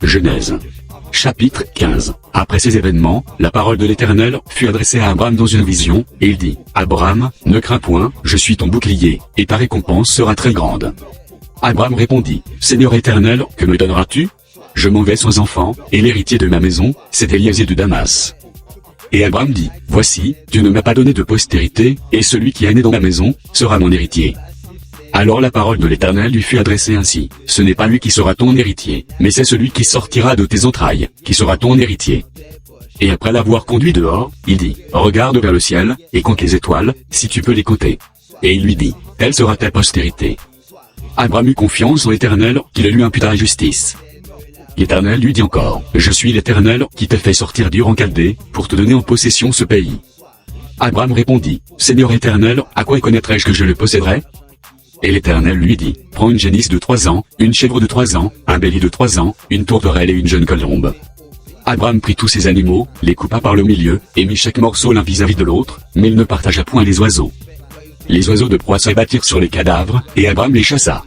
Genèse. Chapitre 15. Après ces événements, la parole de l'Éternel fut adressée à Abraham dans une vision, et il dit, « Abraham, ne crains point, je suis ton bouclier, et ta récompense sera très grande. » Abraham répondit, « Seigneur Éternel, que me donneras-tu? Je m'en vais sans enfant, et l'héritier de ma maison, c'est Éliézer de Damas. » Et Abraham dit, « Voici, Dieu ne m'a pas donné de postérité, et celui qui est né dans ma maison, sera mon héritier. » Alors la parole de l'Éternel lui fut adressée ainsi, « Ce n'est pas lui qui sera ton héritier, mais c'est celui qui sortira de tes entrailles, qui sera ton héritier. » Et après l'avoir conduit dehors, il dit, « Regarde vers le ciel, et compte les étoiles, si tu peux les compter. » Et il lui dit, « Telle sera ta postérité. » Abraham eut confiance en l'Éternel, qui le lui imputa justice. L'Éternel lui dit encore, « Je suis l'Éternel, qui t'ai fait sortir d'Ur en Chaldée, pour te donner en possession ce pays. » Abraham répondit, « Seigneur Éternel, à quoi connaîtrai-je que je le posséderai? » Et l'Éternel lui dit, « Prends une génisse de 3 ans, une chèvre de 3 ans, un bélier de 3 ans, une tourterelle et une jeune colombe. » Abraham prit tous ces animaux, les coupa par le milieu, et mit chaque morceau l'un vis-à-vis de l'autre, mais il ne partagea point les oiseaux. Les oiseaux de proie s'abattirent sur les cadavres, et Abraham les chassa.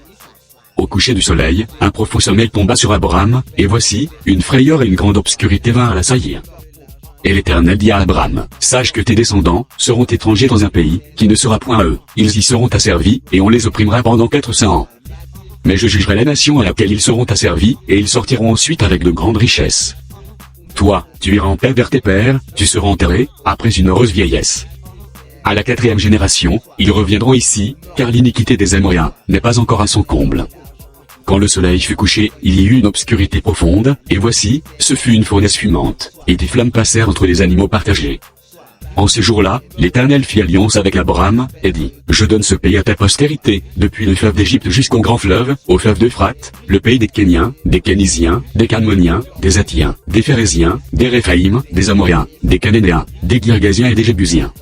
Au coucher du soleil, un profond sommeil tomba sur Abraham, et voici, une frayeur et une grande obscurité vinrent l'assaillir. Et l'Éternel dit à Abraham, « Sache que tes descendants seront étrangers dans un pays, qui ne sera point à eux, ils y seront asservis, et on les opprimera pendant 400 ans. Mais je jugerai la nation à laquelle ils seront asservis, et ils sortiront ensuite avec de grandes richesses. Toi, tu iras en paix vers tes pères, tu seras enterré, après une heureuse vieillesse. À la 4e génération, ils reviendront ici, car l'iniquité des Amoréens n'est pas encore à son comble. » Quand le soleil fut couché, il y eut une obscurité profonde, et voici, ce fut une fournaise fumante, et des flammes passèrent entre les animaux partagés. En ce jour-là, l'Éternel fit alliance avec Abraham, et dit, « Je donne ce pays à ta postérité, depuis le fleuve d'Égypte jusqu'au grand fleuve, au fleuve d'Euphrate, le pays des Kéniens, des Kénisiens, des Cadmoniens, des Hattiens, des Phéréziens, des Réphaïm, des Amoréens, des Cananéens, des Girgasiens et des Jébusiens. »